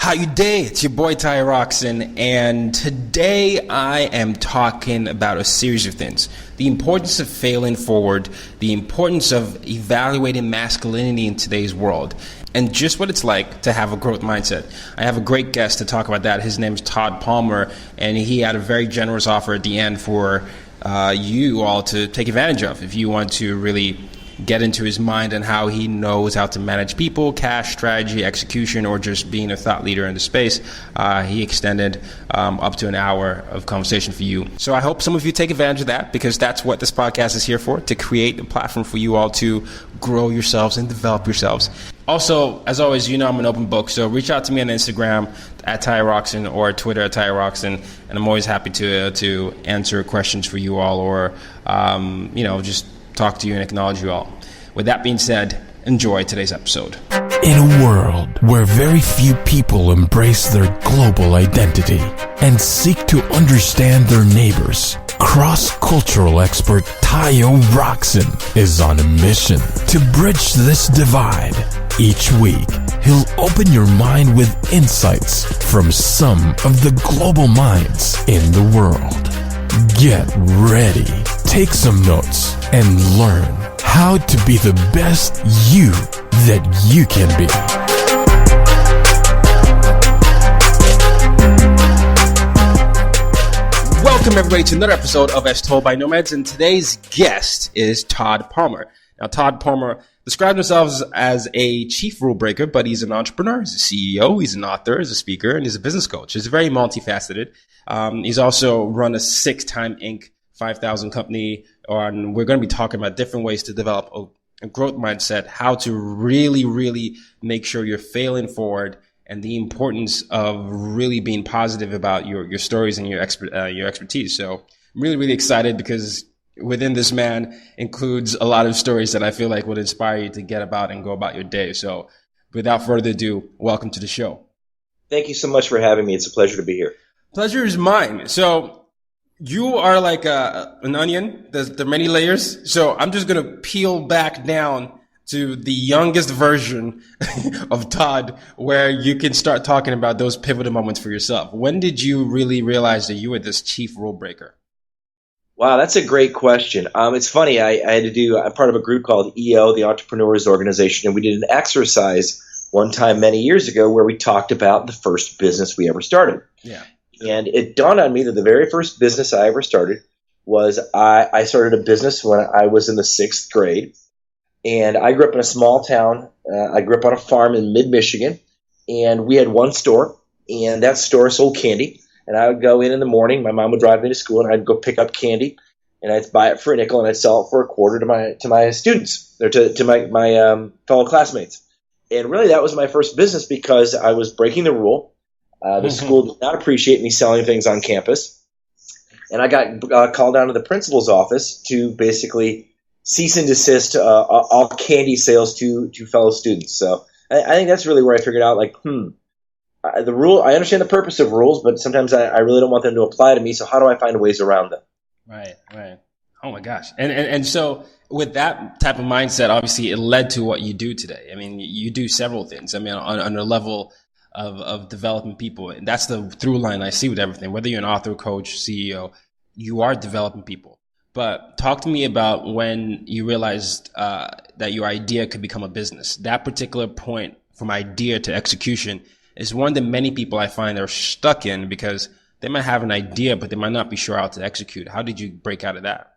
How you day? It's your boy Ty Rockson, and today I am talking about a series of things. The importance of failing forward, the importance of evaluating masculinity in today's world, and just what it's like to have a growth mindset. I have a great guest to talk about that. His name is Todd Palmer, and he had a very generous offer at the end for you all to take advantage of if you want to really get into his mind and how he knows how to manage people, cash, strategy, execution, or just being a thought leader in the space. He extended up to an hour of conversation for you. So I hope some of you take advantage of that, because that's what this podcast is here for, to create a platform for you all to grow yourselves and develop yourselves. Also, as always, you know I'm an open book, so reach out to me on Instagram at Ty Rockson or Twitter at Ty Rockson, and I'm always happy to answer questions for you all, or just talk to you and acknowledge you all. With that being said, enjoy today's episode. In a world where very few people embrace their global identity and seek to understand their neighbors, cross-cultural expert Tayo Rockson is on a mission to bridge this divide. Each week, he'll open your mind with insights from some of the global minds in the world. Get ready, take some notes, and learn how to be the best you that you can be. Welcome everybody to another episode of As Told By Nomads, and today's guest is Todd Palmer. Now, Todd Palmer describes himself as a chief rule breaker, but he's an entrepreneur, he's a CEO, he's an author, he's a speaker, and he's a business coach. He's very multifaceted. He's also run a 6-time Inc. 5,000 company, and we're going to be talking about different ways to develop a growth mindset, how to really make sure you're failing forward, and the importance of really being positive about your stories and your expertise. So I'm really excited, because within this man includes a lot of stories that I feel like would inspire you to get about and go about your day. So without further ado, welcome to the show. Thank you so much for having me. It's a pleasure to be here. Pleasure is mine. So you are like an onion. There are many layers. So I'm just going to peel back down to the youngest version of Todd, where you can start talking about those pivotal moments for yourself. When did you really realize that you were this chief rule breaker? Wow, that's a great question. It's funny. I'm part of a group called EO, the Entrepreneurs Organization, and we did an exercise one time many years ago where we talked about the first business we ever started. Yeah. And it dawned on me that the very first business I ever started was I started a business when I was in the 6th grade. And I grew up in a small town. I grew up on a farm in mid-Michigan. And we had one store, and that store sold candy. And I would go in the morning. My mom would drive me to school, and I'd go pick up candy. And I'd buy it for a nickel, and I'd sell it for a quarter to my students, or to my fellow classmates. And really, that was my first business, because I was breaking the rule. The school did not appreciate me selling things on campus. And I got called down to the principal's office to basically cease and desist all candy sales to fellow students. So I think that's really where I figured out, the rule. I understand the purpose of rules, but sometimes I really don't want them to apply to me. So how do I find ways around them? Right. Oh my gosh. And so with that type of mindset, obviously it led to what you do today. I mean, you do several things. I mean, on a level of developing people. And that's the through line I see with everything. Whether you're an author, coach, CEO, you are developing people. But talk to me about when you realized that your idea could become a business. That particular point from idea to execution is one that many people I find are stuck in, because they might have an idea, but they might not be sure how to execute. How did you break out of that?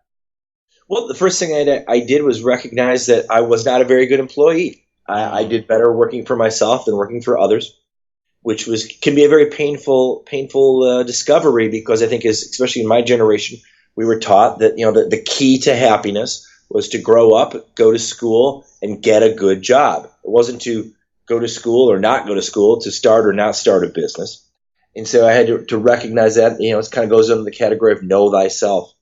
Well, the first thing I did was recognize that I was not a very good employee. I did better working for myself than working for others, which can be a very painful discovery, because I think, especially in my generation, we were taught that the key to happiness was to grow up, go to school, and get a good job. It wasn't to go to school or not go to school, to start or not start a business. And so I had to recognize that. It kind of goes under the category of know thyself.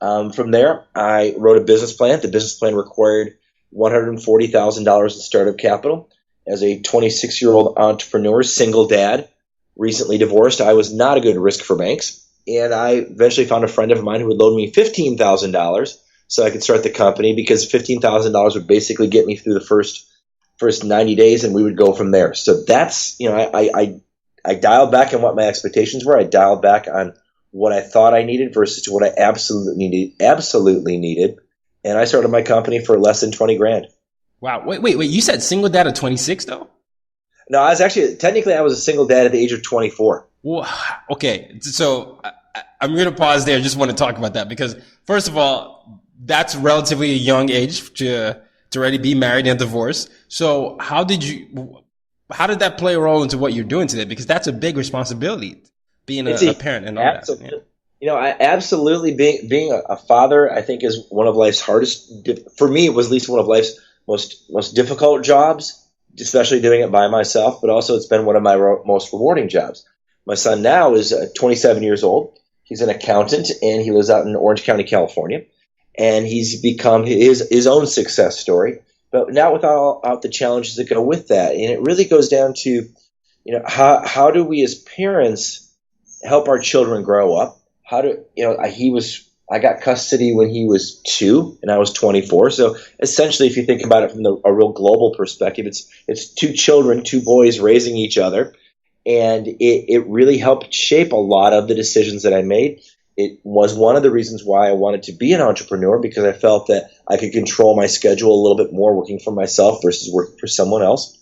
From there, I wrote a business plan. The business plan required $140,000 in startup capital. As a 26-year-old entrepreneur, single dad, recently divorced, I was not a good risk for banks. And I eventually found a friend of mine who would loan me $15,000 so I could start the company, because $15,000 would basically get me through the first 90 days, and we would go from there. So that's, I I dialed back on what my expectations were. I dialed back on what I thought I needed versus what I absolutely needed. And I started my company for less than 20 grand. Wow. Wait. You said single dad at 26 though? No, I was technically I was a single dad at the age of 24. Well, okay. So I'm going to pause there. I just want to talk about that because first of all, that's relatively a young age to already be married and divorced. So how did that play a role into what you're doing today? Because that's a big responsibility, being a parent and all that. Yeah. You know, I absolutely being a father, I think is one of life's hardest. For me, it was at least one of life's most difficult jobs, especially doing it by myself. But also, it's been one of my most rewarding jobs. My son now is 27 years old. He's an accountant, and he lives out in Orange County, California. And he's become his own success story. But now without the challenges that go with that, and it really goes down to, you know, how do we as parents help our children grow up? I got custody when he was 2 and I was 24. So essentially, if you think about it from a real global perspective, it's 2 children, 2 boys raising each other. And it really helped shape a lot of the decisions that I made. It was one of the reasons why I wanted to be an entrepreneur, because I felt that I could control my schedule a little bit more working for myself versus working for someone else.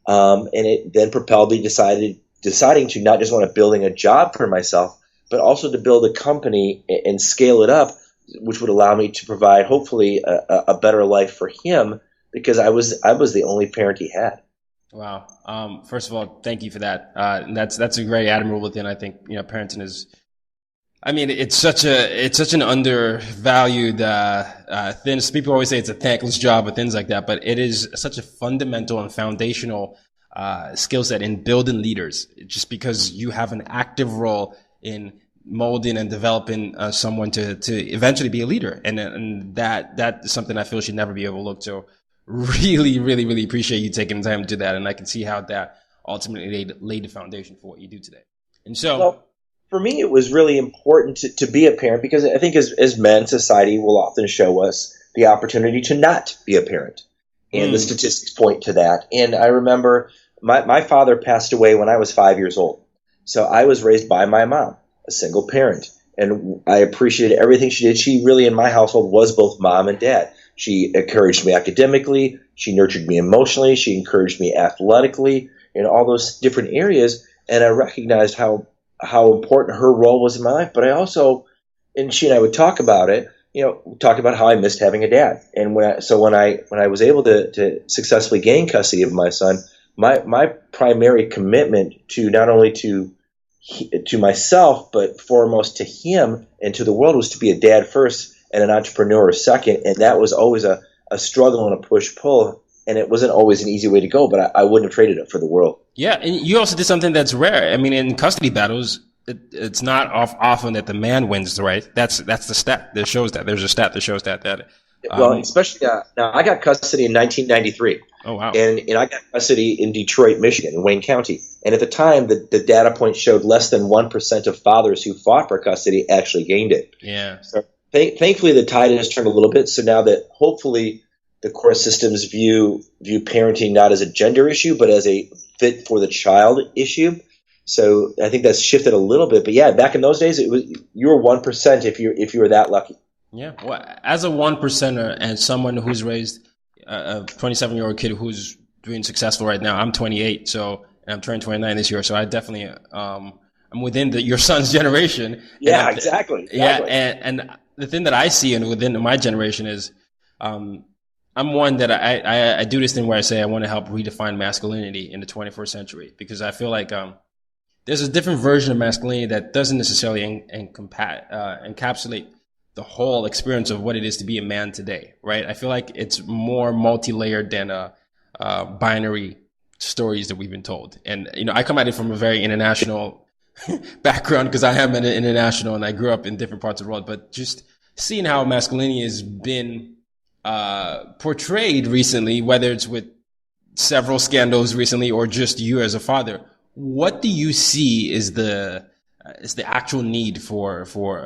And it then propelled me deciding to not just want to building a job for myself, but also to build a company and scale it up, which would allow me to provide hopefully a better life for him, because I was the only parent he had. Wow. First of all, thank you for that. That's a great admirable thing. I think, you know, parenting is, I mean, it's such an undervalued thing. People always say it's a thankless job or things like that, but it is such a fundamental and foundational skill set in building leaders. Just because you have an active role in molding and developing someone to eventually be a leader, and that is something I feel should never be overlooked. So, really, really, really appreciate you taking the time to do that, and I can see how that ultimately laid the foundation for what you do today. And so. Well, for me, it was really important to be a parent, because I think as men, society will often show us the opportunity to not be a parent. And the statistics point to that. And I remember my father passed away when I was 5 years old. So I was raised by my mom, a single parent. And I appreciated everything she did. She really, in my household, was both mom and dad. She encouraged me academically. She nurtured me emotionally. She encouraged me athletically in all those different areas. And I recognized how important her role was in my life. But I also, and she and I would talk about it, talk about how I missed having a dad. And when I was able to successfully gain custody of my son, my primary commitment to not only to myself, but foremost to him and to the world, was to be a dad first and an entrepreneur second. And that was always a struggle and a push-pull. And it wasn't always an easy way to go, but I wouldn't have traded it for the world. Yeah, and you also did something that's rare. I mean, in custody battles, it's not often that the man wins, right? That's the stat that shows that. There's a stat that shows that. Well, especially now, I got custody in 1993. Oh, wow. And I got custody in Detroit, Michigan, in Wayne County. And at the time, the data point showed less than 1% of fathers who fought for custody actually gained it. Yeah. So thankfully, the tide has turned a little bit. So now that hopefully the court systems view parenting not as a gender issue, but as a fit for the child issue. So I think that's shifted a little bit. But yeah, back in those days, you were 1% if you were that lucky. Yeah. Well, as a 1%er and someone who's raised a 27-year-old kid who's doing successful right now, I'm 28, and I'm turning 29 this year. So I definitely, I'm within your son's generation. Yeah, exactly. Yeah. And the thing that I see and within my generation is, I'm one that I do this thing where I say I want to help redefine masculinity in the 21st century, because I feel like there's a different version of masculinity that doesn't necessarily encapsulate the whole experience of what it is to be a man today, right? I feel like it's more multi-layered than binary stories that we've been told. And, I come at it from a very international background, because I am an international and I grew up in different parts of the world, but just seeing how masculinity has been portrayed recently, whether it's with several scandals recently or just you as a father, what do you see is the actual need for for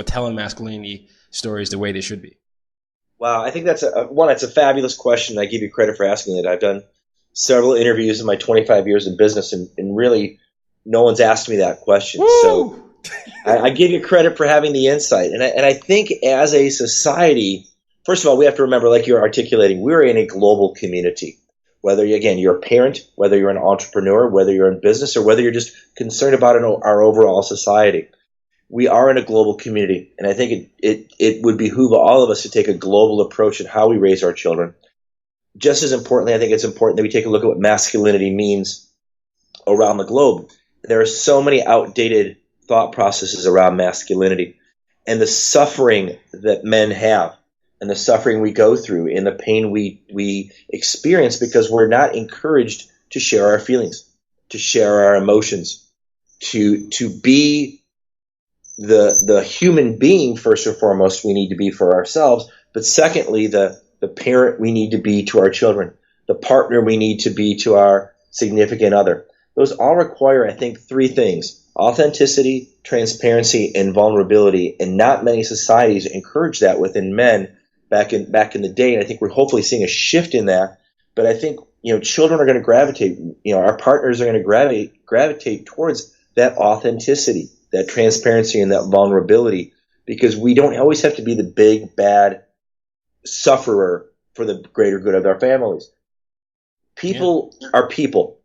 telling masculinity stories the way they should be? Wow, I think that's a fabulous question. I give you credit for asking it. I've done several interviews in my 25 years in business, and really no one's asked me that question. Woo! So I give you credit for having the insight. And I think as a society, first of all, we have to remember, like you're articulating, we're in a global community. Whether, again, you're a parent, whether you're an entrepreneur, whether you're in business, or whether you're just concerned about our overall society. We are in a global community, and I think it would behoove all of us to take a global approach at how we raise our children. Just as importantly, I think it's important that we take a look at what masculinity means around the globe. There are so many outdated thought processes around masculinity and the suffering that men have and the suffering we go through and the pain we experience because we're not encouraged to share our feelings, to share our emotions, to be the human being first and foremost we need to be for ourselves, but secondly, the parent we need to be to our children, the partner we need to be to our significant other. Those all require, I think, three things: authenticity, transparency, and vulnerability. And not many societies encourage that within men back in the day. And I think we're hopefully seeing a shift in that. But I think, children are going to gravitate, our partners are going to gravitate towards that authenticity, that transparency, and that vulnerability, because we don't always have to be the big, bad sufferer for the greater good of our families. People are people.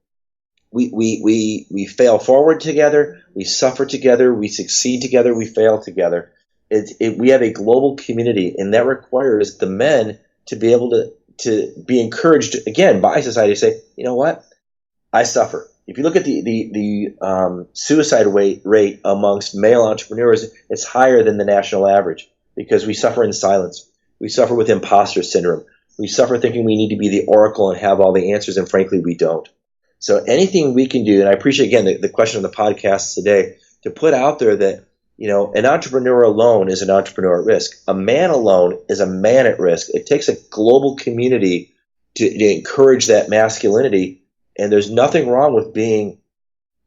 We fail forward together, we suffer together, we succeed together, we fail together. We have a global community, and that requires the men to be able to be encouraged again by society to say, you know what, I suffer. If you look at the suicide rate amongst male entrepreneurs, it's higher than the national average because we suffer in silence. We suffer with imposter syndrome. We suffer thinking we need to be the oracle and have all the answers, and frankly, we don't. So anything we can do, and I appreciate, again, the question of the podcast today, to put out there that, an entrepreneur alone is an entrepreneur at risk. A man alone is a man at risk. It takes a global community to encourage that masculinity, and there's nothing wrong with being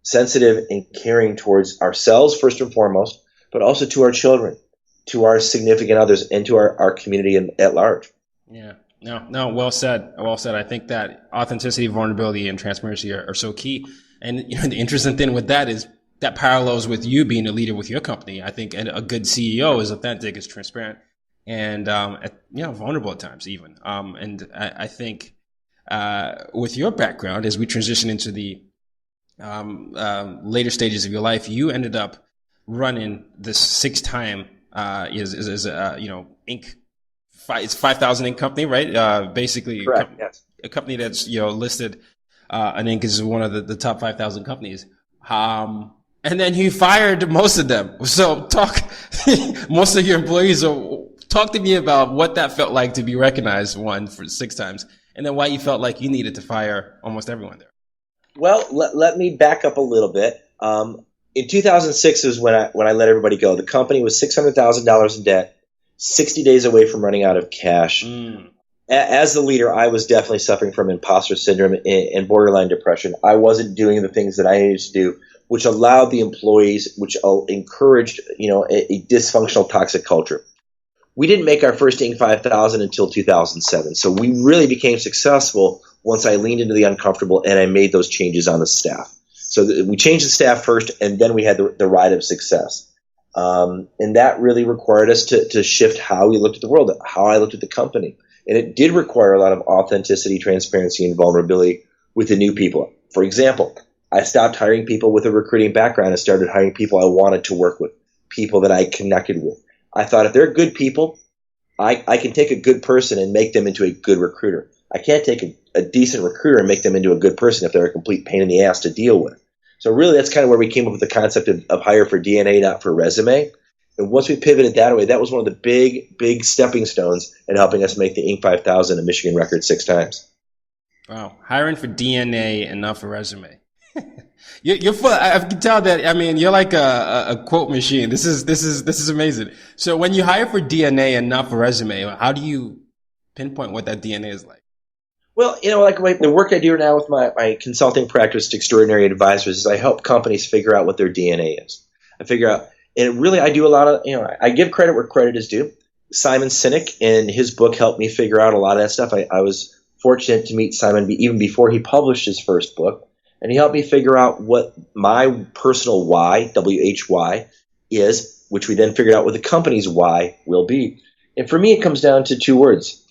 sensitive and caring towards ourselves first and foremost, but also to our children, to our significant others, and to our community at large. Yeah. No, well said. Well said. I think that authenticity, vulnerability, and transparency are so key. And the interesting thing with that is that parallels with you being a leader with your company. I think a good CEO is authentic, is transparent, and vulnerable at times even. And I think with your background, as we transition into the later stages of your life, you ended up running this 6-time Inc. It's 5,000 Inc. company, right? Basically, correct. Yes. A company that's listed on Inc. as one of the top 5,000 companies. And then you fired most of them. So most of your employees. So talk to me about what that felt like to be recognized for 6 times, and then why you felt like you needed to fire almost everyone there. Well, let me back up a little bit. In 2006 is when I let everybody go. The company was $600,000 in debt, 60 days away from running out of cash. As the leader, I was definitely suffering from imposter syndrome and borderline depression. I wasn't doing the things that I needed to do, which allowed the employees, which encouraged, a dysfunctional, toxic culture. We didn't make our first Inc. 5000 until 2007. So we really became successful once I leaned into the uncomfortable and I made those changes on the staff. So we changed the staff first, and then we had the ride of success. And that really required us to shift how we looked at the world, how I looked at the company. And it did require a lot of authenticity, transparency, and vulnerability with the new people. For example, I stopped hiring people with a recruiting background and started hiring people I wanted to work with, people that I connected with. I thought if they're good people, I can take a good person and make them into a good recruiter. I can't take a decent recruiter and make them into a good person if they're a complete pain in the ass to deal with. So really, that's kind of where we came up with the concept of hire for DNA, not for resume. And once we pivoted that way, that was one of the big stepping stones in helping us make the Inc. 5000 a Michigan record 6 times. Wow. Hiring for DNA and not for resume. You're full. I can tell that. I mean, you're like a quote machine. This is amazing. So when you hire for DNA and not for resume, how do you pinpoint what that DNA is like? Well, the work I do now with my consulting practice, Extraordinary Advisors, is I help companies figure out what their DNA is. I figure out, and really I do a lot of, I give credit where credit is due. Simon Sinek in his book helped me figure out a lot of that stuff. I was fortunate to meet Simon even before he published his first book. And he helped me figure out what my personal why, WHY, is, which we then figured out what the company's why will be. And for me, it comes down to two words.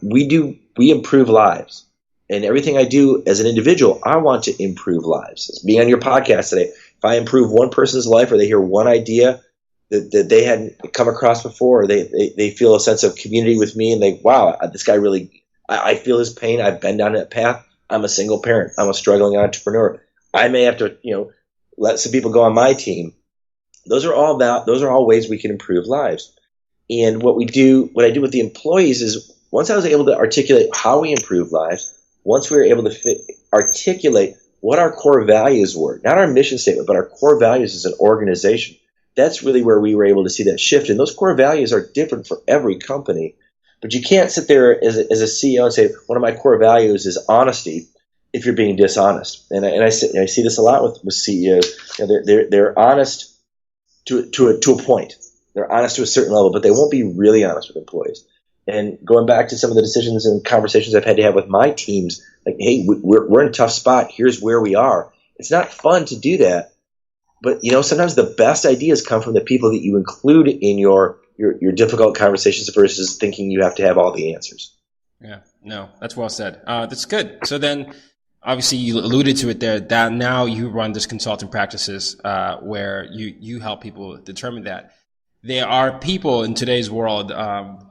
We improve lives. And everything I do as an individual, I want to improve lives. It's being on your podcast today. If I improve one person's life, or they hear one idea that they hadn't come across before, or they feel a sense of community with me, and they, wow, this guy really, I feel his pain. I've been down that path. I'm a single parent. I'm a struggling entrepreneur. I may have to, let some people go on my team. Those are all ways we can improve lives. And what I do with the employees is, once I was able to articulate how we improve lives, once we were able to articulate what our core values were, not our mission statement, but our core values as an organization, that's really where we were able to see that shift. And those core values are different for every company. But you can't sit there as a CEO and say, one of my core values is honesty, if you're being dishonest. And I see this a lot with CEOs. They're honest to a point. They're honest to a certain level, but they won't be really honest with employees. And going back to some of the decisions and conversations I've had to have with my teams, like, hey, we're in a tough spot. Here's where we are. It's not fun to do that. But, sometimes the best ideas come from the people that you include in your difficult conversations versus thinking you have to have all the answers. Yeah, no, that's well said. That's good. So then, obviously, you alluded to it there, that now you run this consulting practices where you help people determine that. There are people in today's world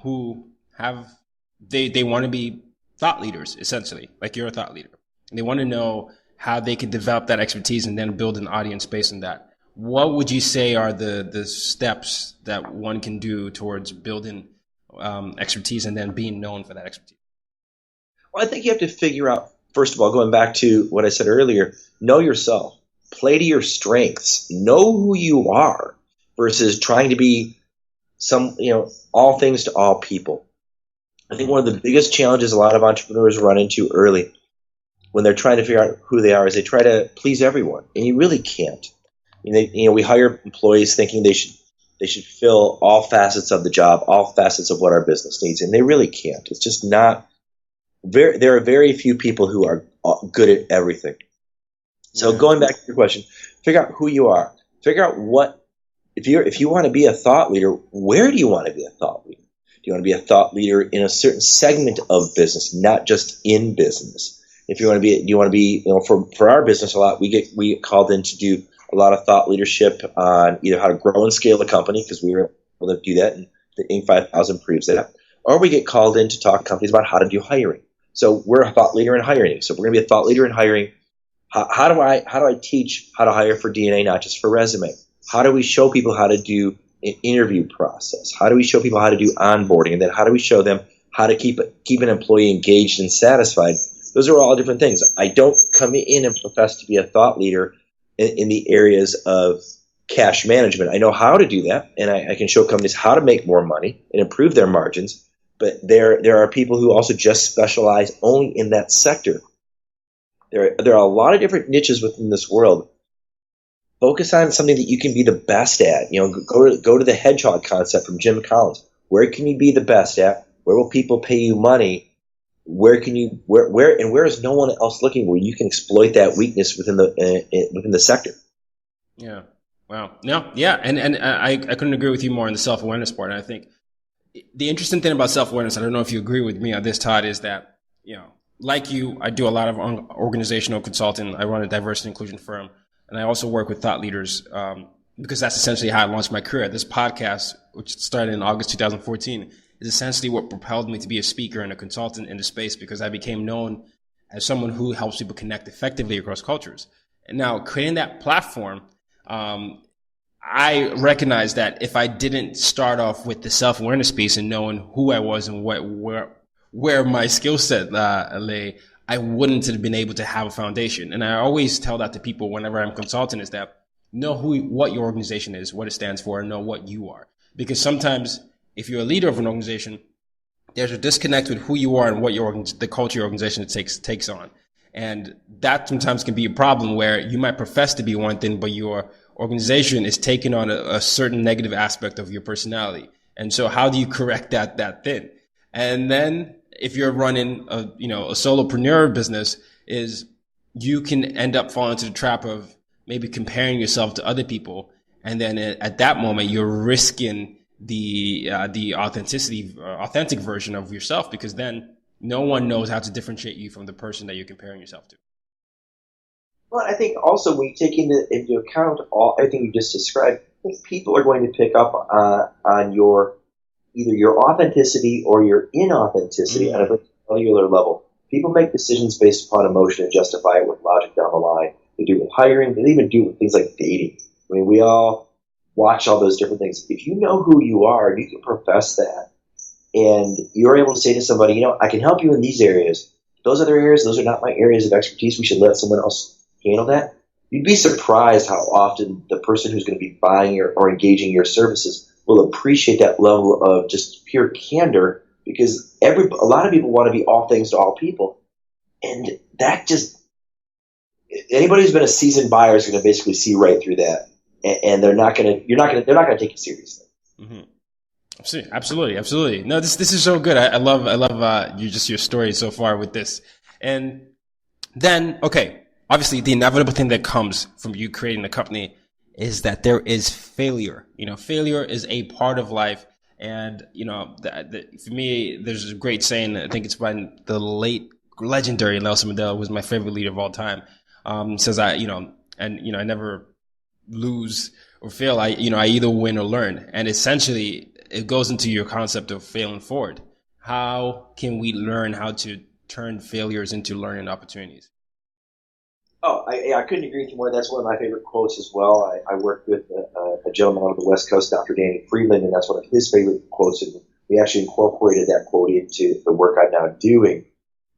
who they want to be thought leaders, essentially, like you're a thought leader. And they want to know how they can develop that expertise and then build an audience based on that. What would you say are the steps that one can do towards building expertise and then being known for that expertise? Well, I think you have to figure out, first of all, going back to what I said earlier, know yourself, play to your strengths, know who you are versus trying to be all things to all people. I think one of the biggest challenges a lot of entrepreneurs run into early when they're trying to figure out who they are is they try to please everyone, and you really can't. We hire employees thinking they should fill all facets of the job, all facets of what our business needs, and they really can't. It's just not. There are very few people who are good at everything. So going back to your question, figure out who you are. Figure out if you want to be a thought leader, where do you want to be a thought leader? Do you want to be a thought leader in a certain segment of business, not just in business? If you want to be, for our business a lot, we get called in to do a lot of thought leadership on either how to grow and scale a company, because we were able to do that, and the Inc. 5000 proves that. Or we get called in to talk to companies about how to do hiring. So we're a thought leader in hiring. So if we're going to be a thought leader in hiring, how do I teach how to hire for DNA, not just for resume? How do we show people how to do an interview process? How do we show people how to do onboarding? And then how do we show them how to keep an employee engaged and satisfied? Those are all different things. I don't come in and profess to be a thought leader in the areas of cash management. I know how to do that, and I can show companies how to make more money and improve their margins. But there are people who also just specialize only in that sector. There are a lot of different niches within this world. Focus on something that you can be the best at. Go to the hedgehog concept from Jim Collins. Where can you be the best at? Where will people pay you money? Where is no one else looking where you can exploit that weakness within the sector? Yeah. Wow. No. Yeah. And I couldn't agree with you more on the self-awareness part. And I think the interesting thing about self-awareness, I don't know if you agree with me on this, Todd, is that, like you, I do a lot of organizational consulting. I run a diversity inclusion firm, and I also work with thought leaders because that's essentially how I launched my career. This podcast, which started in August 2014, is essentially what propelled me to be a speaker and a consultant in the space, because I became known as someone who helps people connect effectively across cultures. And now creating that platform, I recognize that if I didn't start off with the self-awareness piece and knowing who I was and where my skill set lay, I wouldn't have been able to have a foundation. And I always tell that to people whenever I'm consulting, is that know what your organization is, what it stands for, and know what you are. Because sometimes if you're a leader of an organization, there's a disconnect with who you are and what the culture your organization takes on. And that sometimes can be a problem, where you might profess to be one thing, but your organization is taking on a certain negative aspect of your personality. And so how do you correct that thing? And then if you're running a solopreneur business, is you can end up falling into the trap of maybe comparing yourself to other people. And then at that moment, you're risking the authentic version of yourself, because then no one knows how to differentiate you from the person that you're comparing yourself to. Well, I think also when you take into account everything you just described, I think people are going to pick up on either your authenticity or your inauthenticity at a cellular level. People make decisions based upon emotion and justify it with logic down the line. They do it with hiring. They even do it with things like dating. I mean, we all watch all those different things. If you know who you are, and you can profess that, and you're able to say to somebody, I can help you in these areas. Those other areas, those are not my areas of expertise. We should let someone else handle that. You'd be surprised how often the person who's going to be buying or engaging your services will appreciate that level of just pure candor, because a lot of people want to be all things to all people. And that just, anybody who's been a seasoned buyer is going to basically see right through that. And they're not going to take it seriously. Mm-hmm. Absolutely. No, this is so good. I love your story so far with this. And then, okay, obviously the inevitable thing that comes from you creating a company is that there is failure. Failure is a part of life. And, for me, there's a great saying, I think it's by the late legendary Nelson Mandela, who was my favorite leader of all time. Says I never lose or fail. I either win or learn. And essentially it goes into your concept of failing forward. How can we learn how to turn failures into learning opportunities? Oh, I couldn't agree with you more. That's one of my favorite quotes as well. I worked with a gentleman out of the West Coast, Dr. Danny Friedland, and that's one of his favorite quotes. And we actually incorporated that quote into the work I'm now doing.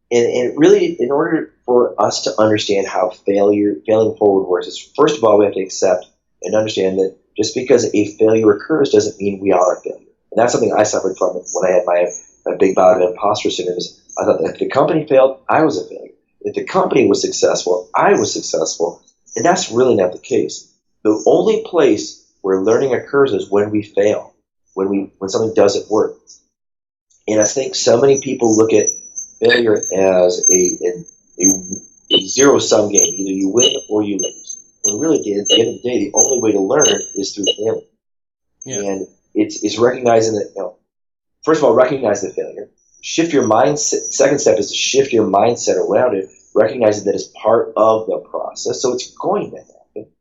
And really, in order for us to understand how failing forward works, is first of all, we have to accept and understand that just because a failure occurs doesn't mean we are a failure. And that's something I suffered from when I had my big bout of imposter syndrome. I thought that if the company failed, I was a failure. If the company was successful, I was successful. And that's really not the case. The only place where learning occurs is when we fail, when something doesn't work. And I think so many people look at failure as a zero-sum game. Either you win or you lose. When really, at the end of the day, the only way to learn is through failing. Yeah. And it's recognizing that, first of all, recognize the failure. Shift your mindset. Second step is to shift your mindset around it, recognizing that it's part of the process. So it's going to happen.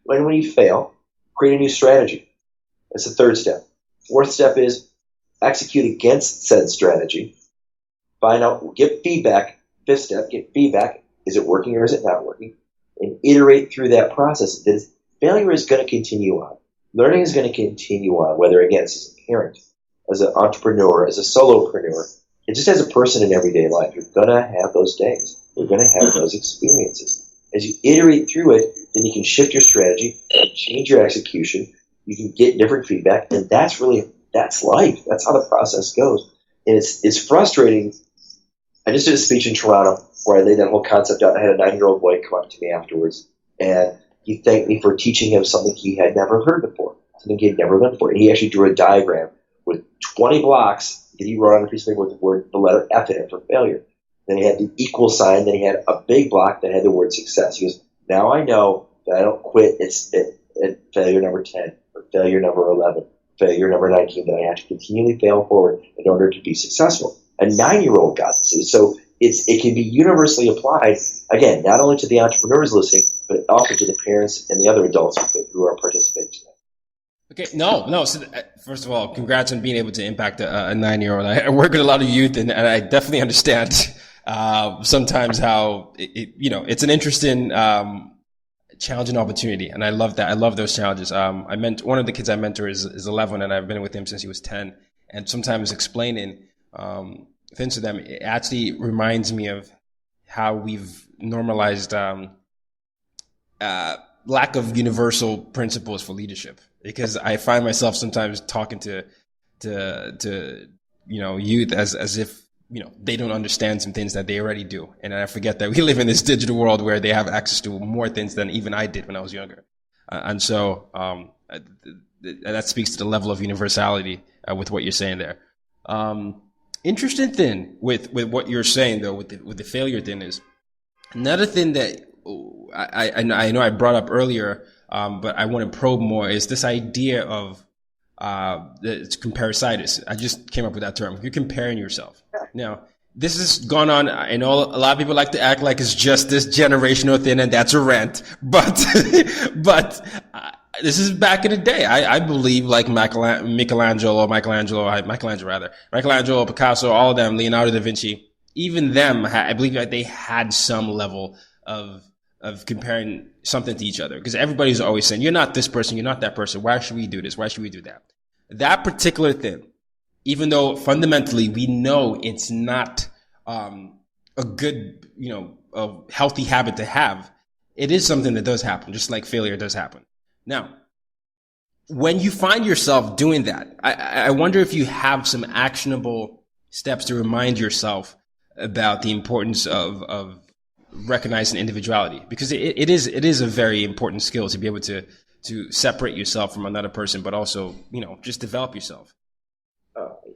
When you fail, create a new strategy. That's the third step. Fourth step is execute against said strategy. Find out, get feedback. Fifth step, get feedback. Is it working or is it not working? And iterate through that process. Failure is going to continue on. Learning is going to continue on, whether, again, as a parent, as an entrepreneur, as a solopreneur, and just as a person in everyday life. You're going to have those days. You're going to have those experiences. As you iterate through it, then you can shift your strategy, change your execution. You can get different feedback, and that's life. That's how the process goes. And it's frustrating. I just did a speech in Toronto where I laid that whole concept out. I had a 9-year-old boy come up to me afterwards, and he thanked me for teaching him something he had never heard before, something he had never learned before. And he actually drew a diagram with 20 blocks that he wrote on a piece of paper with the letter F in it for failure. Then he had the equal sign. Then he had a big block that had the word success. He goes, now I know that I don't quit at failure number 10 or failure number 11, failure number 19, that I have to continually fail forward in order to be successful. A 9-year-old got this. So it can be universally applied, again, not only to the entrepreneurs listening, but also to the parents and the other adults who are participating today. Okay, no. So, first of all, congrats on being able to impact a 9-year-old. I work with a lot of youth, and I definitely understand sometimes how it's an interesting, challenging opportunity, and I love that. I love those challenges. One of the kids I mentor is 11, and I've been with him since he was 10. And sometimes explaining things to them, it actually reminds me of how we've normalized lack of universal principles for leadership. Because I find myself sometimes talking to youth as if they don't understand some things that they already do, and I forget that we live in this digital world where they have access to more things than even I did when I was younger, and so that speaks to the level of universality with what you're saying there. Interesting thing with what you're saying though, with the failure thing is another thing that I know I brought up earlier, but I want to probe more is this idea of it's comparisitis. I just came up with that term. You're comparing yourself. Now, this has gone on. I know a lot of people like to act like it's just this generational thing, and that's a rant. But this is back in the day. I believe like Michelangelo, Picasso, all of them, Leonardo da Vinci, even them, I believe that they had some level of comparing something to each other, because everybody's always saying, you're not this person, you're not that person. Why should we do this? Why should we do that? That particular thing, even though fundamentally we know it's not a good, a healthy habit to have, it is something that does happen, just like failure does happen. Now, when you find yourself doing that, I wonder if you have some actionable steps to remind yourself about the importance of recognizing individuality, because it is a very important skill to be able to separate yourself from another person, but also, just develop yourself.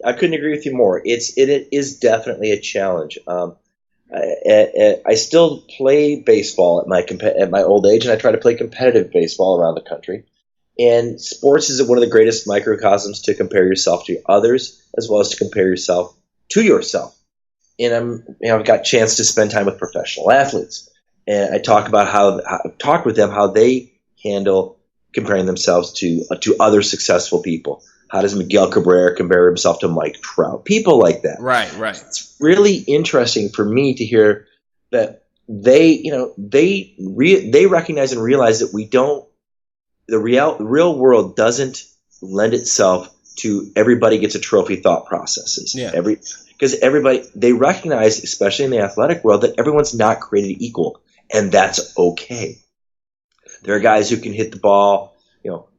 I couldn't agree with you more. It is definitely a challenge. I still play baseball at my old age, and I try to play competitive baseball around the country. And sports is one of the greatest microcosms to compare yourself to others, as well as to compare yourself to yourself. And I've got a chance to spend time with professional athletes, and I talk with them how they handle comparing themselves to other successful people. How does Miguel Cabrera compare himself to Mike Trout? People like that. Right. It's really interesting for me to hear that they recognize and realize that the real world doesn't lend itself to everybody gets a trophy thought processes. Yeah. Because they recognize, especially in the athletic world, that everyone's not created equal, and that's okay. There are guys who can hit the ball,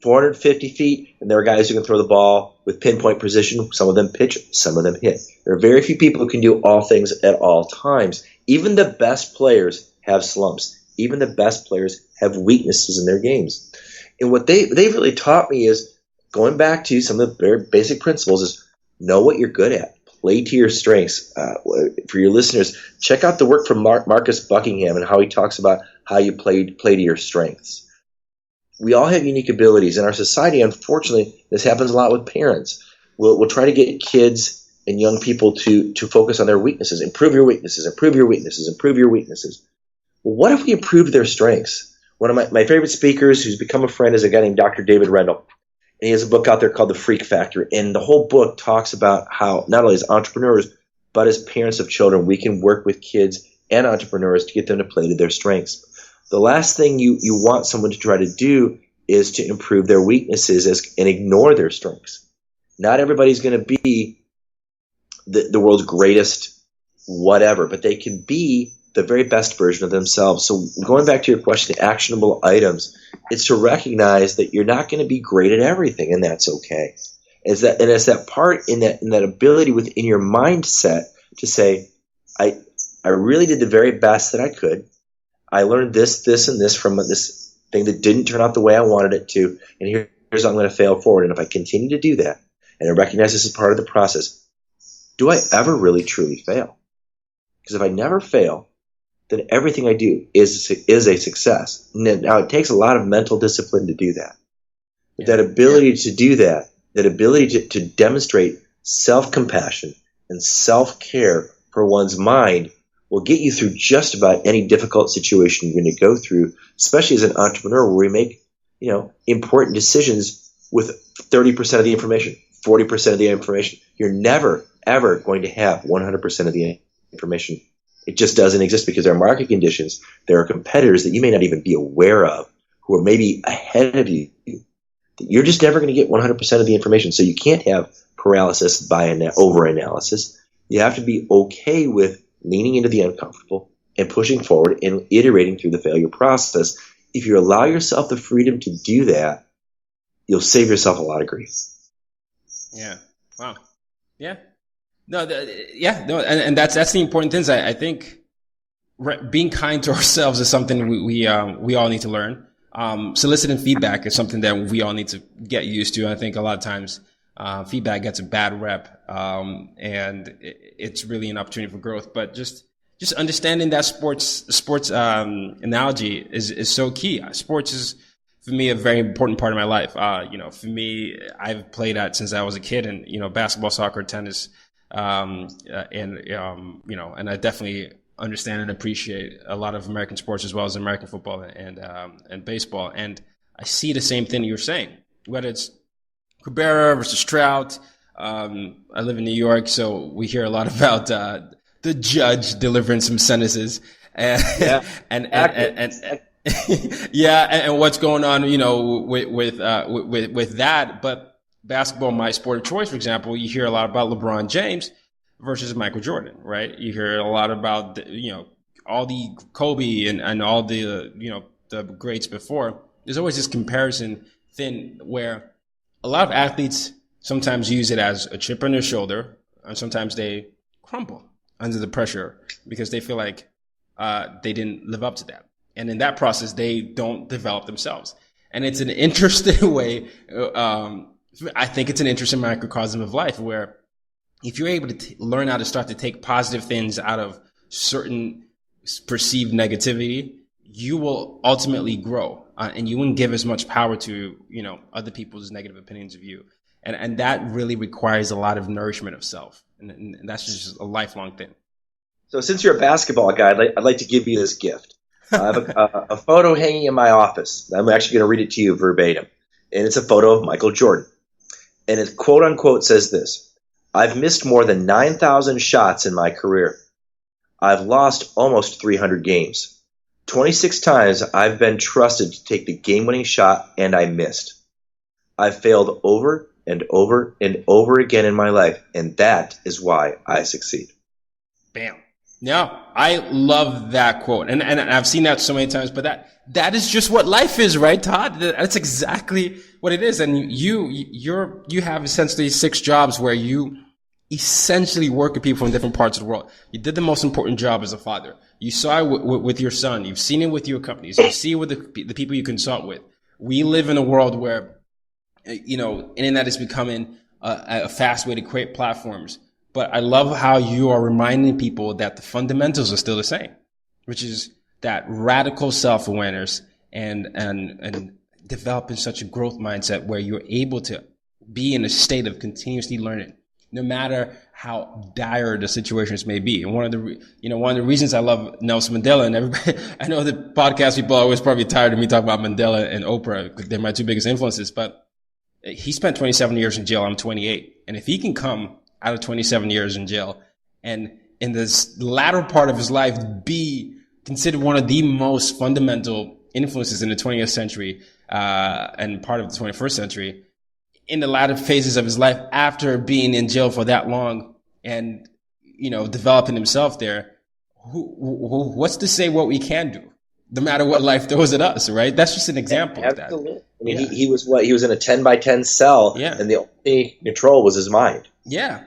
450 feet, and there are guys who can throw the ball with pinpoint precision. Some of them pitch, some of them hit. There are very few people who can do all things at all times. Even the best players have slumps. Even the best players have weaknesses in their games. And what they've really taught me is, going back to some of the very basic principles, is know what you're good at. Play to your strengths. For your listeners, check out the work from Marcus Buckingham and how he talks about how you play to your strengths. We all have unique abilities. In our society, unfortunately, this happens a lot with parents. We'll try to get kids and young people to focus on their weaknesses. Improve your weaknesses, improve your weaknesses, improve your weaknesses. Well, what if we improved their strengths? One of my favorite speakers who's become a friend is a guy named Dr. David Rendell. And he has a book out there called The Freak Factor. And the whole book talks about how not only as entrepreneurs, but as parents of children, we can work with kids and entrepreneurs to get them to play to their strengths. The last thing you want someone to try to do is to improve their weaknesses and ignore their strengths. Not everybody's going to be the world's greatest whatever, but they can be the very best version of themselves. So going back to your question, the actionable items, it's to recognize that you're not going to be great at everything, and that's okay. It's that part in that ability within your mindset to say, I really did the very best that I could. I learned this, and this from this thing that didn't turn out the way I wanted it to, and here's how I'm going to fail forward. And if I continue to do that, and I recognize this is part of the process, do I ever really truly fail? Because if I never fail, then everything I do is a success. Now, it takes a lot of mental discipline to do that. But that ability to do that ability to demonstrate self-compassion and self-care for one's mind will get you through just about any difficult situation you're going to go through, especially as an entrepreneur where we make, important decisions with 30% of the information, 40% of the information. You're never, ever going to have 100% of the information. It just doesn't exist because there are market conditions. There are competitors that you may not even be aware of who are maybe ahead of you. You're just never going to get 100% of the information. So you can't have paralysis by over-analysis. You have to be okay with leaning into the uncomfortable and pushing forward and iterating through the failure process. If you allow yourself the freedom to do that, you'll save yourself a lot of grief. Yeah. Wow. Yeah. No, and that's the important things. I think being kind to ourselves is something we all need to learn. Soliciting feedback is something that we all need to get used to. I think a lot of times Feedback gets a bad rep, and it's really an opportunity for growth. But just understanding that sports analogy is so key. Sports is, for me, a very important part of my life. For me, I've played that since I was a kid, and basketball, soccer, tennis, and I definitely understand and appreciate a lot of American sports as well as American football and baseball. And I see the same thing you're saying, whether it's Cabrera versus Trout. I live in New York, so we hear a lot about the judge delivering some sentences and and what's going on, with that. But basketball, my sport of choice, for example, you hear a lot about LeBron James versus Michael Jordan, right? You hear a lot about all the Kobe and all the the greats before. There's always this comparison thing where a lot of athletes sometimes use it as a chip on their shoulder, and sometimes they crumble under the pressure because they feel like they didn't live up to that. And in that process, they don't develop themselves. And it's an interesting way. I think it's an interesting microcosm of life where if you're able to learn how to start to take positive things out of certain perceived negativity, you will ultimately grow, and you wouldn't give as much power to, other people's negative opinions of you. And that really requires a lot of nourishment of self. And that's just a lifelong thing. So since you're a basketball guy, I'd like to give you this gift. I have a photo hanging in my office. I'm actually going to read it to you verbatim. And it's a photo of Michael Jordan. And it quote unquote says this: "I've missed more than 9,000 shots in my career. I've lost almost 300 games. 26 times I've been trusted to take the game-winning shot and I missed. I've failed over and over and over again in my life, and that is why I succeed." Bam. Yeah, I love that quote. And I've seen that so many times, but that is just what life is, right, Todd? That's exactly what it is. And you have essentially 6 jobs where you essentially work with people from different parts of the world. You did the most important job as a father. You saw it with your son. You've seen it with your companies. You see it with the people you consult with. We live in a world where, internet is becoming a fast way to create platforms. But I love how you are reminding people that the fundamentals are still the same, which is that radical self-awareness and developing such a growth mindset where you're able to be in a state of continuously learning, no matter how dire the situations may be. And one of the reasons I love Nelson Mandela, and everybody, I know the podcast people are always probably tired of me talking about Mandela and Oprah because they're my 2 biggest influences, but he spent 27 years in jail. I'm 28. And if he can come out of 27 years in jail and in this latter part of his life be considered one of the most fundamental influences in the 20th century and part of the 21st century, in the latter phases of his life after being in jail for that long and, developing himself there, what's to say what we can do, no matter what life throws at us, right? That's just an example of that. Absolutely. I mean, he was in a 10 by 10 cell, and the only control was his mind. Yeah.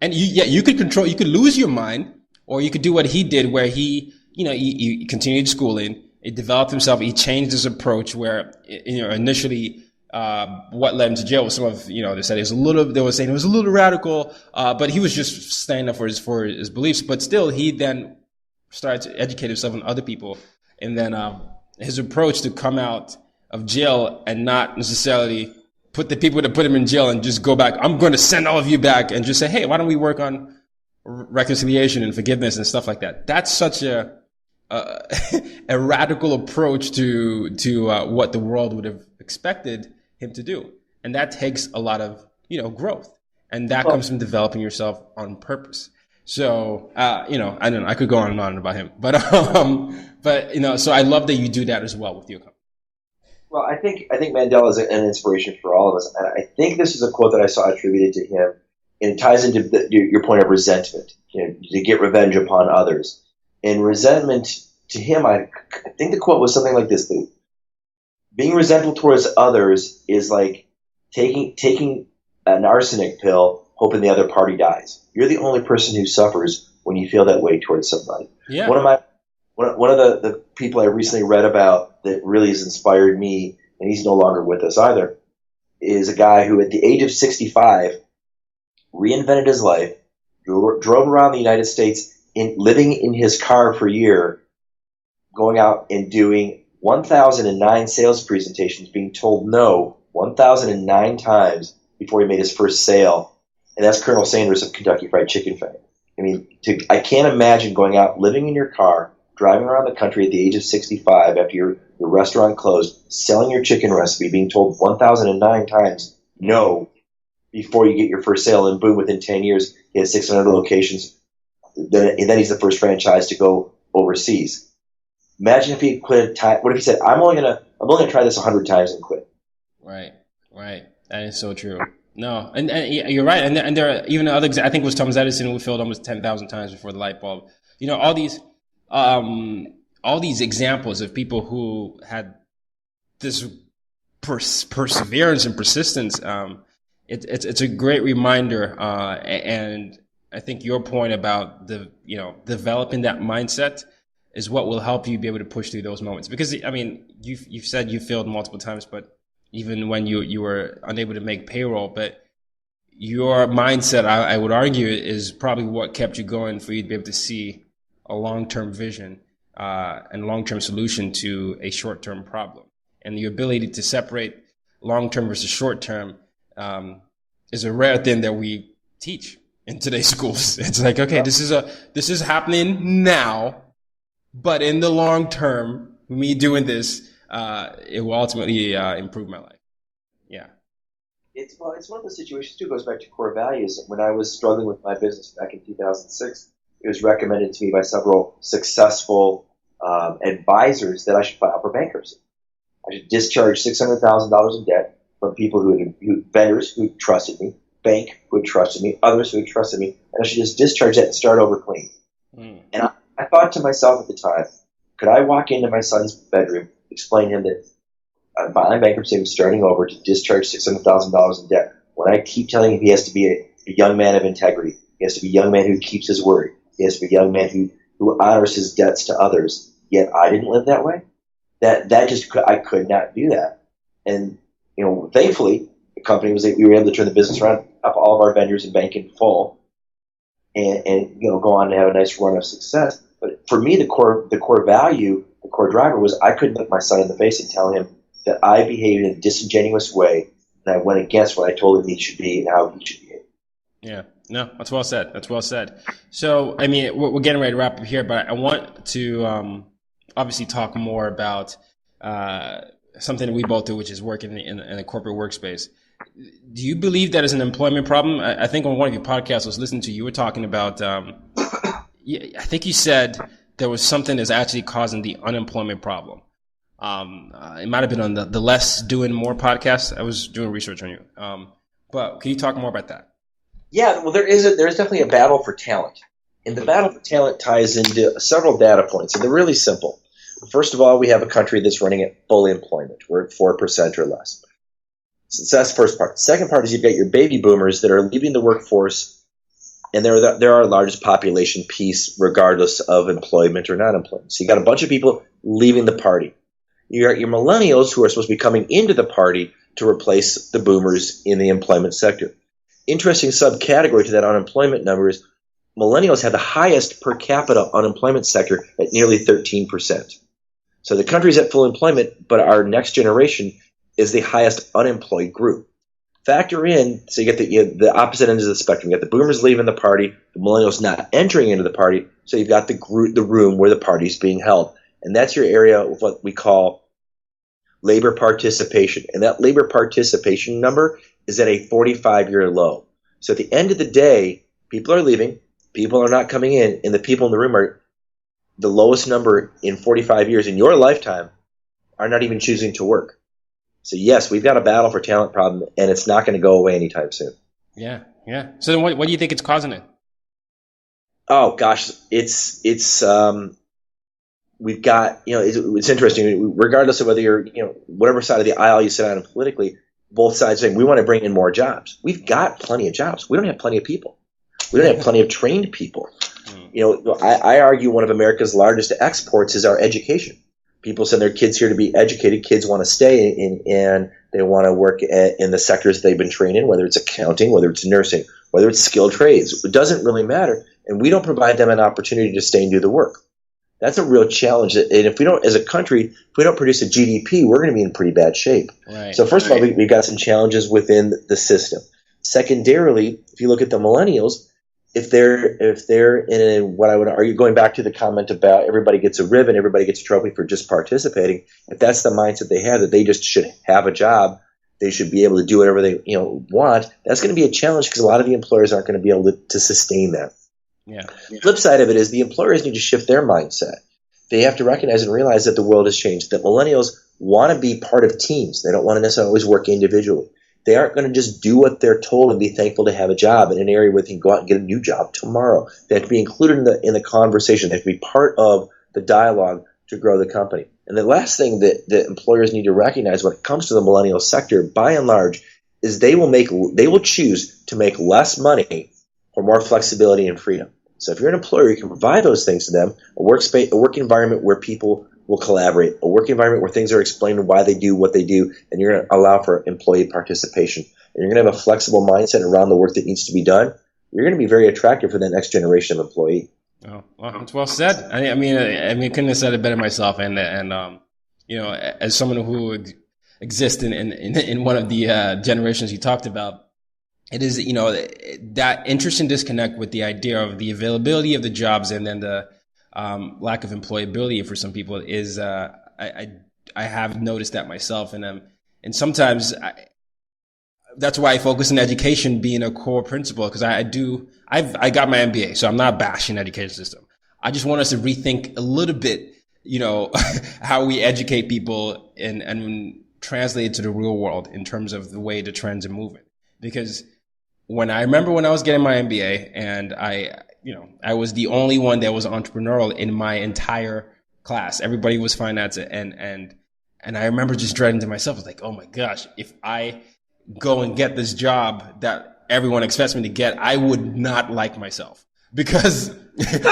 And you could lose your mind, or you could do what he did where he continued schooling, he developed himself, he changed his approach where, initially, what led him to jail was some of, they said they were saying it was a little radical, but he was just standing up for his beliefs. But still, he then started to educate himself and other people. And then, his approach to come out of jail and not necessarily put the people that put him in jail and just go back. I'm going to send all of you back and just say, hey, why don't we work on reconciliation and forgiveness and stuff like that? That's such a radical approach to what the world would have expected him to do. And that takes a lot of, growth. And that comes from developing yourself on purpose. So, I don't know, I could go on and on about him, but so I love that you do that as well with your company. Well, I think Mandela is an inspiration for all of us. And I think this is a quote that I saw attributed to him, and it ties into your point of resentment, to get revenge upon others. And resentment to him, I think the quote was something like this: being resentful towards others is like taking an arsenic pill, hoping the other party dies. You're the only person who suffers when you feel that way towards somebody. Yeah. One of the people I recently read about that really has inspired me, and he's no longer with us either, is a guy who, at the age of 65, reinvented his life, drove around the United States, living in his car for a year, going out and doing 1,009 sales presentations, being told no 1,009 times before he made his first sale. And that's Colonel Sanders of Kentucky Fried Chicken fame. I mean, I can't imagine going out, living in your car, driving around the country at the age of 65 after your restaurant closed, selling your chicken recipe, being told 1,009 times no before you get your first sale, and boom, within 10 years, he has 600 locations. Then he's the first franchise to go overseas. Imagine if he quit at time. What if he said, I'm only gonna try this 100 times and quit? Right. That is so true. No, and you're right. And there are even other. I think it was Thomas Edison who failed almost 10,000 times before the light bulb. You know, all these examples of people who had this perseverance and persistence. It's a great reminder, and I think your point about developing that mindset is what will help you be able to push through those moments. Because I mean, you've said you failed multiple times, but even when you were unable to make payroll, but your mindset, I would argue, is probably what kept you going for you to be able to see a long-term vision and long-term solution to a short-term problem. And the ability to separate long-term versus short-term is a rare thing that we teach in today's schools. It's like, okay, this is happening now, but in the long term, me doing this, it will ultimately improve my life. Yeah. It's one of those situations too. It goes back to core values. When I was struggling with my business back in 2006, it was recommended to me by several successful advisors that I should file for bankruptcy. I should discharge $600,000 in debt from people vendors who trusted me, bank who had trusted me, others who had trusted me, and I should just discharge that and start over clean. And I thought to myself at the time, could I walk into my son's bedroom, explain to him that I'm filing bankruptcy and starting over to discharge $600,000 in debt, when I keep telling him he has to be a young man of integrity, he has to be a young man who keeps his word, he has to be a young man who honors his debts to others, yet I didn't live that way? I could not do that. And, thankfully, the company we were able to turn the business around, up all of our vendors and bank in full, and go on to have a nice run of success. But for me, the core value, the core driver was I couldn't look my son in the face and tell him that I behaved in a disingenuous way, and I went against what I told him he should be and how he should behave. Yeah. No, that's well said. So, I mean, we're getting ready to wrap up here, but I want to obviously talk more about something that we both do, which is working in a corporate workspace. Do you believe that is an employment problem? I think on one of your podcasts I was listening to, you were talking about, I think you said there was something that's actually causing the unemployment problem. It might have been on the Less Doing More podcast. I was doing research on you. But can you talk more about that? Yeah, well, there is definitely a battle for talent. And the battle for talent ties into several data points, and they're really simple. First of all, we have a country that's running at full employment. We're at 4% or less. So that's the first part. Second part is you've got your baby boomers that are leaving the workforce, and they're our largest population piece regardless of employment or non-employment. So you got a bunch of people leaving the party. You got your millennials who are supposed to be coming into the party to replace the boomers in the employment sector. Interesting subcategory to that unemployment number is millennials have the highest per capita unemployment sector at nearly 13%. So the country's at full employment, but our next generation is the highest unemployed group. Factor in, so you get the opposite ends of the spectrum. You got the boomers leaving the party, the millennials not entering into the party, so you've got the room where the party's being held. And that's your area of what we call labor participation. And that labor participation number is at a 45-year low. So at the end of the day, people are leaving, people are not coming in, and the people in the room are the lowest number in 45 years in your lifetime are not even choosing to work. So yes, we've got a battle for talent problem, and it's not going to go away anytime soon. Yeah. So then what do you think it's causing it? Oh gosh, it's we've got, it's interesting, regardless of whether you're, whatever side of the aisle you sit on politically, both sides saying we want to bring in more jobs. We've got plenty of jobs. We don't have plenty of people. We don't have plenty of trained people. I argue one of America's largest exports is our education. People send their kids here to be educated. Kids want to stay, and They want to work in the sectors they've been trained in, whether it's accounting, whether it's nursing, whether it's skilled trades. It doesn't really matter. And we don't provide them an opportunity to stay and do the work. That's a real challenge. And if we don't, as a country, if we don't produce a GDP, we're going to be in pretty bad shape. Right. So first of all, we've got some challenges within the system. Secondarily, if you look at the millennials, if they're in what I would argue, going back to the comment about everybody gets a ribbon, everybody gets a trophy for just participating, if that's the mindset they have, that they just should have a job, they should be able to do whatever they want, that's going to be a challenge because a lot of the employers aren't going to be able to sustain that. Yeah. Flip side of it is the employers need to shift their mindset. They have to recognize and realize that the world has changed, that millennials want to be part of teams. They don't want to necessarily always work individually. They aren't going to just do what they're told and be thankful to have a job in an area where they can go out and get a new job tomorrow. They have to be included in the conversation. They have to be part of the dialogue to grow the company. And the last thing that employers need to recognize when it comes to the millennial sector, by and large, is they will choose to make less money for more flexibility and freedom. So if you're an employer, you can provide those things to them, a work environment where people will collaborate, a work environment where things are explained why they do what they do, and you're going to allow for employee participation. And you're going to have a flexible mindset around the work that needs to be done. You're going to be very attractive for the next generation of employee. Oh, well, it's well said. I mean, couldn't have said it better myself. And as someone who exists in one of the generations you talked about, it is, that interesting disconnect with the idea of the availability of the jobs and then the lack of employability for some people is, I have noticed that myself. And sometimes that's why I focus on education being a core principle, because I got my MBA, so I'm not bashing the education system. I just want us to rethink a little bit, how we educate people and translate it to the real world in terms of the way the trends are moving. Because I remember when I was getting my MBA and I was the only one that was entrepreneurial in my entire class. Everybody was finance, and I remember just dreading to myself, I was like, oh my gosh, if I go and get this job that everyone expects me to get, I would not like myself. Because it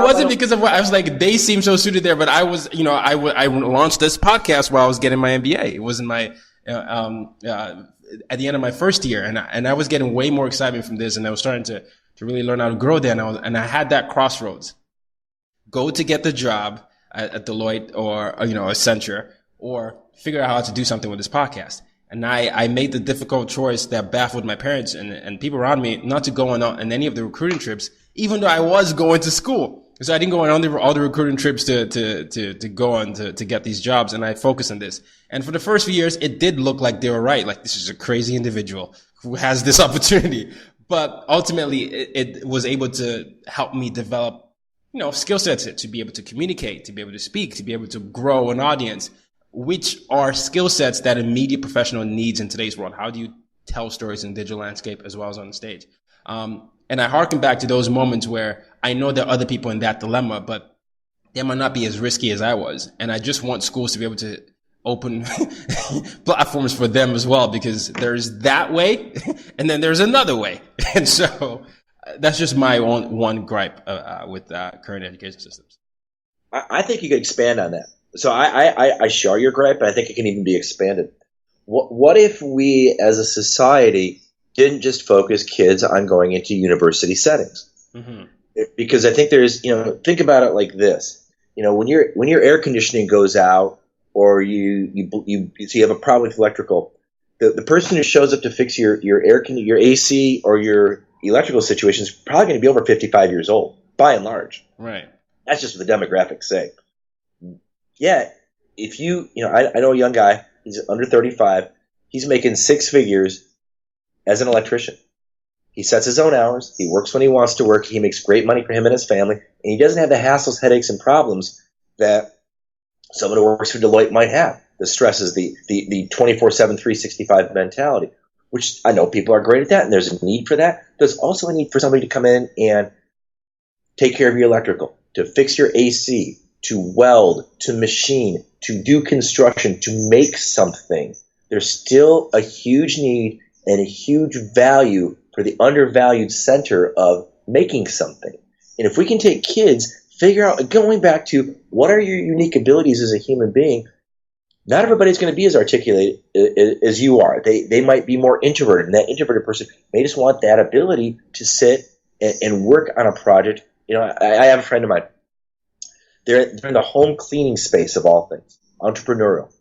wasn't because of what I was like, they seem so suited there, but I was, I launched this podcast while I was getting my MBA. It was in my, at the end of my first year, and I was getting way more excitement from this, and I was starting to really learn how to grow there, and I had that crossroads. Go to get the job at Deloitte or Accenture, or figure out how to do something with this podcast. And I made the difficult choice that baffled my parents and people around me not to go on any of the recruiting trips, even though I was going to school. So I didn't go on all the recruiting trips to go on to get these jobs, and I focused on this. And for the first few years, it did look like they were right. Like, this is a crazy individual who has this opportunity. But ultimately, it was able to help me develop, skill sets to be able to communicate, to be able to speak, to be able to grow an audience, which are skill sets that a media professional needs in today's world. How do you tell stories in digital landscape as well as on the stage? And I harken back to those moments where I know there are other people in that dilemma, but they might not be as risky as I was. And I just want schools to be able to open platforms for them as well, because there's that way and then there's another way. And so that's just my one gripe with current education systems. I think you could expand on that. So I share your gripe, and I think it can even be expanded. What if we as a society didn't just focus kids on going into university settings? Mm-hmm. Because I think there's, think about it like this. When your air conditioning goes out, or you have a problem with electrical, the person who shows up to fix your AC or your electrical situation is probably going to be over 55 years old, by and large. Right. That's just what the demographics say. Yeah, if I know a young guy, he's under 35, he's making six figures as an electrician. He sets his own hours, he works when he wants to work, he makes great money for him and his family, and he doesn't have the hassles, headaches, and problems that someone who works for Deloitte might have. The stresses, the 24/7, 365 mentality, which I know people are great at that, and there's a need for that. There's also a need for somebody to come in and take care of your electrical, to fix your AC, to weld, to machine, to do construction, to make something. There's still a huge need and a huge value for the undervalued center of making something. And if we can take kids, figure out, going back to what are your unique abilities as a human being, not everybody's going to be as articulate as you are. They might be more introverted, and that introverted person may just want that ability to sit and work on a project. I have a friend of mine. They're in the home cleaning space of all things, entrepreneurial.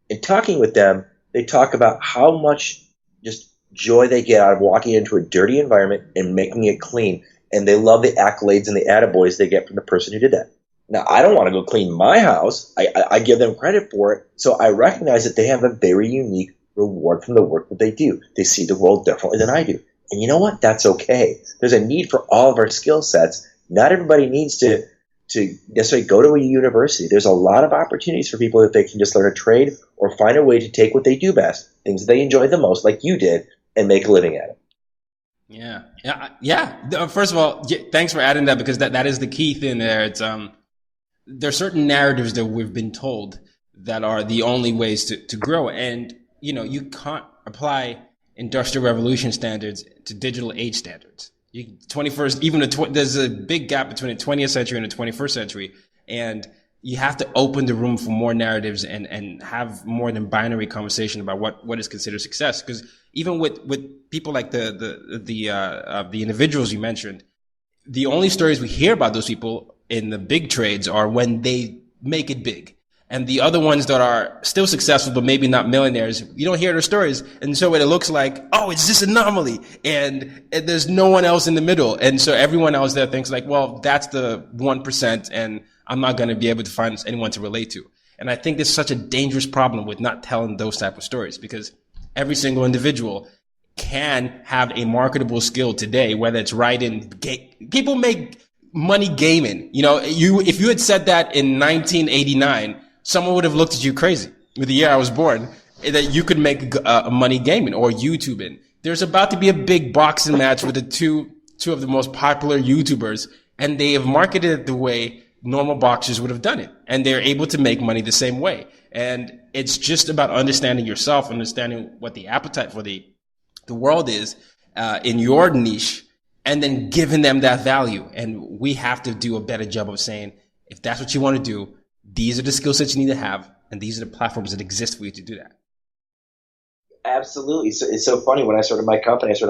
In talking with them, they talk about how much just joy they get out of walking into a dirty environment and making it clean, and they love the accolades and the attaboys they get from the person who did that. Now, I don't want to go clean my house. I give them credit for it. So I recognize that they have a very unique reward from the work that they do. They see the world differently than I do. And you know what? That's okay. There's a need for all of our skill sets. Not everybody needs to necessarily go to a university. There's a lot of opportunities for people that they can just learn a trade or find a way to take what they do best, things that they enjoy the most, like you did, and make a living at it. Yeah. First of all, thanks for adding that, because that is the key thing there. It's there are certain narratives that we've been told that are the only ways to grow. And, you can't apply industrial revolution standards to digital age standards. 21st, even there's a big gap between the 20th century and the 21st century. And you have to open the room for more narratives and have more than binary conversation about what is considered success. Because even with people like the individuals you mentioned, the only stories we hear about those people in the big trades are when they make it big. And the other ones that are still successful, but maybe not millionaires, you don't hear their stories. And so it looks like, oh, it's this anomaly. And there's no one else in the middle. And so everyone else there thinks like, well, that's the 1%, and I'm not going to be able to find anyone to relate to. And I think there's such a dangerous problem with not telling those type of stories, because every single individual can have a marketable skill today, whether it's writing. People make money gaming. If you had said that in 1989, someone would have looked at you crazy. With the year I was born, that you could make money gaming or YouTubing. There's about to be a big boxing match with the two of the most popular YouTubers, and they have marketed it the way normal boxers would have done it, and they're able to make money the same way. And it's just about understanding yourself, understanding what the appetite for the world is in your niche, and then giving them that value. And we have to do a better job of saying, if that's what you want to do, these are the skill sets you need to have, and these are the platforms that exist for you to do that. Absolutely. So it's so funny. When I started my company in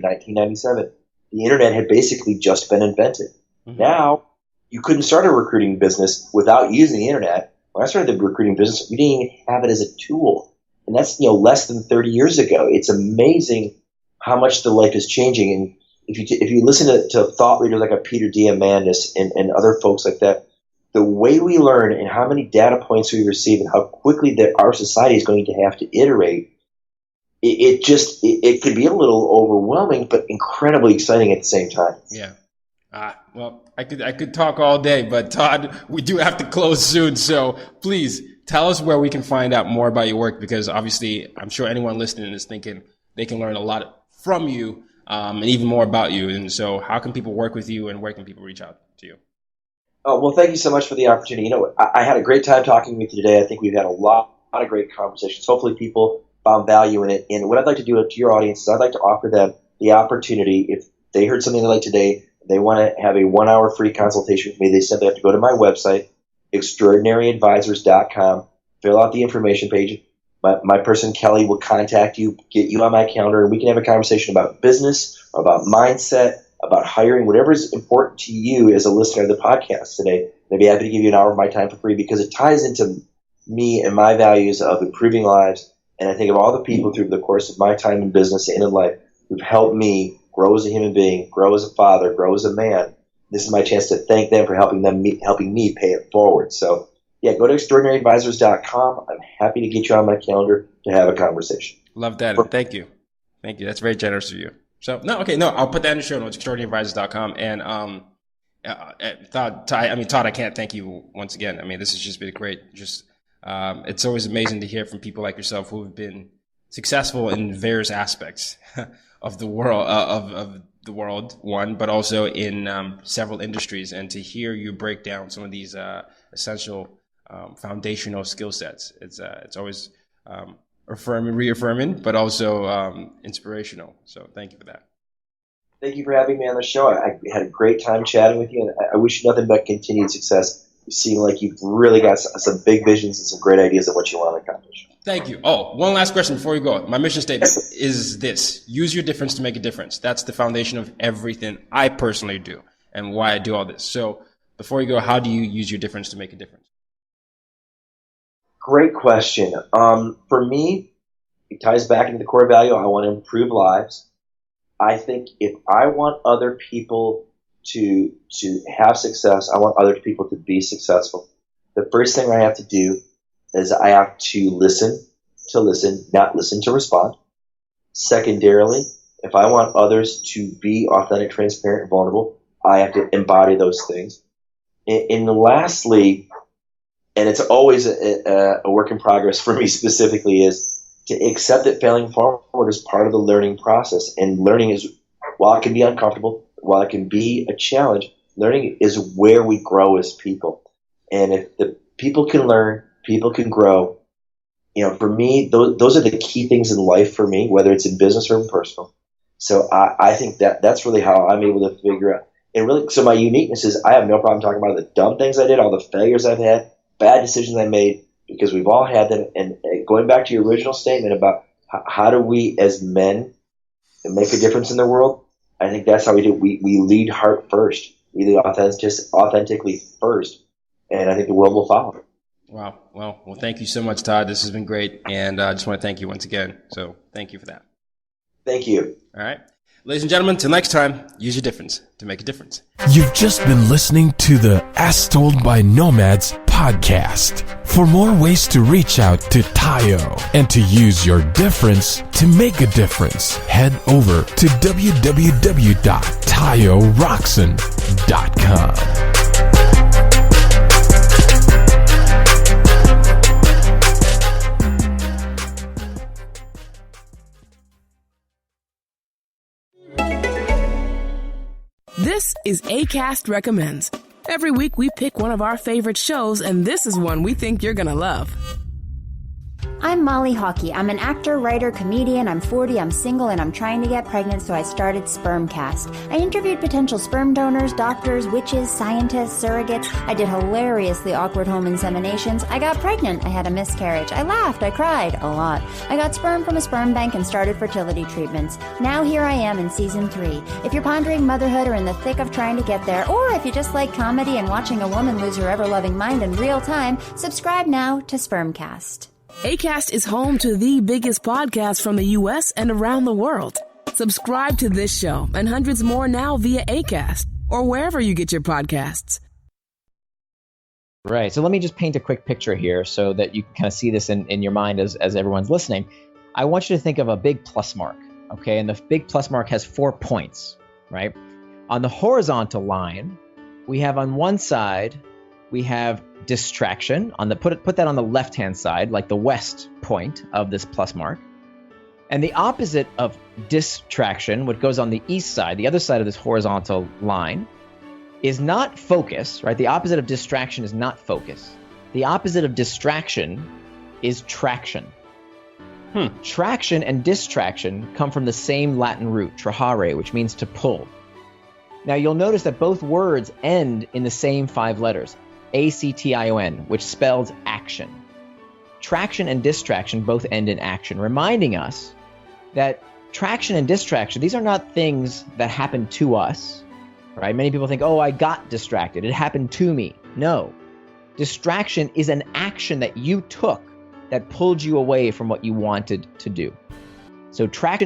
1997. The internet had basically just been invented. Mm-hmm. Now, you couldn't start a recruiting business without using the internet. When I started the recruiting business, we didn't even have it as a tool. And that's less than 30 years ago. It's amazing how much the life is changing. And if you listen to thought leaders like a Peter Diamandis and other folks like that, the way we learn and how many data points we receive and how quickly that our society is going to have to iterate, it could be a little overwhelming, but incredibly exciting at the same time. Yeah. Well, I could talk all day, but Todd, we do have to close soon. So please tell us where we can find out more about your work, because obviously I'm sure anyone listening is thinking they can learn a lot from you, and even more about you. And so how can people work with you, and where can people reach out to you? Oh, well, thank you so much for the opportunity. I had a great time talking with you today. I think we've had a lot of great conversations. Hopefully people found value in it. And what I'd like to do to your audience is I'd like to offer them the opportunity, if they heard something they like today, they want to have a 1-hour free consultation with me, they simply have to go to my website, extraordinaryadvisors.com, fill out the information page. My person, Kelly, will contact you, get you on my calendar, and we can have a conversation about business, about mindset, about hiring, whatever is important to you as a listener of the podcast today. I'd be happy to give you an hour of my time for free, because it ties into me and my values of improving lives. And I think of all the people through the course of my time in business and in life who've helped me grow as a human being, grow as a father, grow as a man. This is my chance to thank them for helping me pay it forward. So, yeah, go to extraordinaryadvisors.com. I'm happy to get you on my calendar to have a conversation. Love that. Thank you. Thank you. That's very generous of you. So, I'll put that in the show notes, extraordinaryadvisors.com. And Todd, I can't thank you once again. I mean, this has just been great. It's always amazing to hear from people like yourself who have been successful in various aspects of the world, of the world, one, but also in several industries, and to hear you break down some of these essential foundational skill sets. It's always reaffirming, but also inspirational. So thank you for that. Thank you for having me on the show. I had a great time chatting with you, and I wish you nothing but continued success You seem like you've really got some big visions and some great ideas of what you want to accomplish. Thank you. Oh, one last question before you go. My mission statement is this: use your difference to make a difference. That's the foundation of everything I personally do and why I do all this. So before you go, how do you use your difference to make a difference? Great question. For me, it ties back into the core value. I want to improve lives. I think if I want other people to have success, I want other people to be successful. The first thing I have to do is I have to listen, not listen to respond. Secondarily, if I want others to be authentic, transparent, and vulnerable, I have to embody those things. And lastly, and it's always a work in progress for me specifically, is to accept that failing forward is part of the learning process. And learning is, while it can be uncomfortable, while it can be a challenge, learning is where we grow as people. And if the people can learn, people can grow. For me, those are the key things in life for me, whether it's in business or in personal. So I think that's really how I'm able to figure out. And really, so my uniqueness is I have no problem talking about the dumb things I did, all the failures I've had, bad decisions I made, because we've all had them. And going back to your original statement about how do we as men make a difference in the world, I think that's how we do it. We lead heart first. We lead authentically first. And I think the world will follow. Wow. Well, thank you so much, Todd. This has been great. And I just want to thank you once again. So thank you for that. Thank you. All right. Ladies and gentlemen, till next time, use your difference to make a difference. You've just been listening to the As Told by Nomads podcast. For more ways to reach out to Tayo and to use your difference to make a difference, head over to www.tayorockson.com. This is Acast Recommends. Every week we pick one of our favorite shows, and this is one we think you're gonna love. I'm Molly Hockey. I'm an actor, writer, comedian. I'm 40, I'm single, and I'm trying to get pregnant, so I started Spermcast. I interviewed potential sperm donors, doctors, witches, scientists, surrogates. I did hilariously awkward home inseminations. I got pregnant. I had a miscarriage. I laughed. I cried a lot. I got sperm from a sperm bank and started fertility treatments. Now here I am in season 3. If you're pondering motherhood or in the thick of trying to get there, or if you just like comedy and watching a woman lose her ever-loving mind in real time, subscribe now to Spermcast. Acast is home to the biggest podcasts from the U.S. and around the world. Subscribe to this show and hundreds more now via Acast or wherever you get your podcasts. Right. So let me just paint a quick picture here so that you can kind of see this in your mind as everyone's listening. I want you to think of a big plus mark, okay? And the big plus mark has 4 points, right? On the horizontal line, we have on one side, we have distraction. Put that on the left-hand side, like the west point of this plus mark. And the opposite of distraction, what goes on the east side, the other side of this horizontal line, is not focus, right? The opposite of distraction is not focus. The opposite of distraction is traction. Traction and distraction come from the same Latin root, trahare, which means to pull. Now you'll notice that both words end in the same 5 letters. A-C-T-I-O-N, which spells action. Traction and distraction both end in action, reminding us that traction and distraction, these are not things that happen to us, right? Many people think, oh, I got distracted. It happened to me. No. Distraction is an action that you took that pulled you away from what you wanted to do. So traction